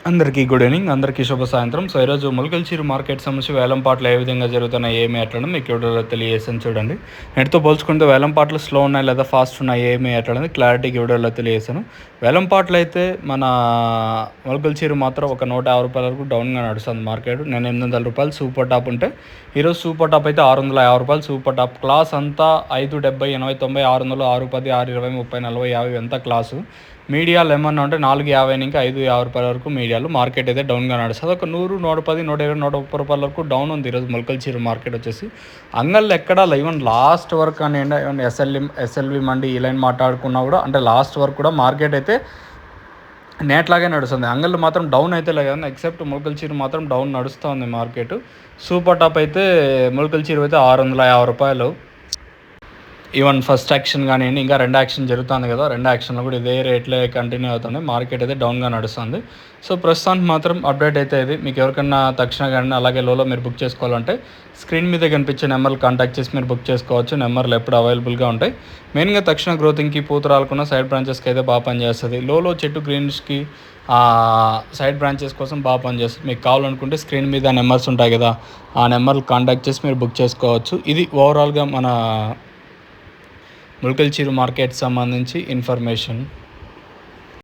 అందరికీ good evening, అందరికీ శుభ సాయంత్రం. సో ఈరోజు ములకల్చీరు మార్కెట్ సంబంధించి వేలంపాట్లు ఏ విధంగా జరుగుతున్నాయి, ఏమి ఎట్లా మీకు వీడియోలో తెలియజేసాను చూడండి. నేటితో పోల్చుకుంటే వేలంపాట్లు స్లో ఉన్నాయి లేదా ఫాస్ట్ ఉన్నాయి, ఏమి ఎట్లా క్లారిటీకి వీడియోలో తెలియజేసాను. వేలంపాట్లు అయితే మన ములకల్చీరు మాత్రం ఒక 150 రూపాయల వరకు డౌన్గా నడుస్తుంది మార్కెట్. నేను 800 రూపాయలు సూపర్ టాప్ ఉంటే ఈరోజు సూపర్ టాప్ అయితే 650 రూపాయలు సూపర్ టాప్. క్లాస్ అంతా 5, 70, 80, 90, 600, 6, 10, 6, 20, 30, 40, 50 ఎంత క్లాసు. మీడియాలు ఏమన్నా ఉంటే 450 నుంచి 550 రూపాయల వరకు మీడియాలు. మార్కెట్ అయితే డౌన్గా నడుస్తుంది. ఒక 100, 110, 120, 130 రూపాయల వరకు డౌన్ ఉంది ఈరోజు ములకల్చీరు మార్కెట్ వచ్చేసి. అంగళ్ళు ఎక్కడ ఈవెన్ లాస్ట్ వరకు అని ఈవెన్ ఎస్ఎల్వి మండి ఈ లైన్ మాట్లాడుకున్నా కూడా అంటే లాస్ట్ వరకు కూడా మార్కెట్ అయితే నేట్లాగే నడుస్తుంది. అంగళ్ళు మాత్రం డౌన్ అయితే లేదు, ఎక్సెప్ట్ ములకల్చీరు మాత్రం డౌన్ నడుస్తూ ఉంది మార్కెట్. సూపర్ టాప్ అయితే ములకల్చీరు అయితే 650 రూపాయలు. ఈవెన్ ఫస్ట్ యాక్షన్ కానివ్వండి, ఇంకా 2 యాక్షన్ జరుగుతుంది కదా, 2 యాక్షన్లో కూడా ఇదే రేట్లే కంటిన్యూ అవుతుంది. మార్కెట్ అయితే డౌన్గా నడుస్తుంది. సో ప్రస్తుతానికి మాత్రం అప్డేట్ అయితే ఇది. మీకు ఎవరికైనా తక్షణ కానీ అలాగే లోలో మీరు బుక్ చేసుకోవాలంటే స్క్రీన్ మీద కనిపించే నెంబర్లు కాంటాక్ట్ చేసి మీరు బుక్ చేసుకోవచ్చు. నెంబర్లు ఎప్పుడు అవైలబుల్గా ఉంటాయి. మెయిన్గా తక్షణ గ్రోతింగ్కి పూతరాలకున్న సైడ్ బ్రాంచెస్కి అయితే బాగా పనిచేస్తుంది. లోలో చెట్టు గ్రీన్స్కి సైడ్ బ్రాంచెస్ కోసం బాగా పనిచేస్తుంది. మీకు కావాలనుకుంటే స్క్రీన్ మీద నెంబర్స్ ఉంటాయి కదా, ఆ నెంబర్లు కాంటాక్ట్ చేసి మీరు బుక్ చేసుకోవచ్చు. ఇది ఓవరాల్గా మన ములకల్చీరు మార్కెట్ సంబంధించి ఇన్ఫర్మేషన్.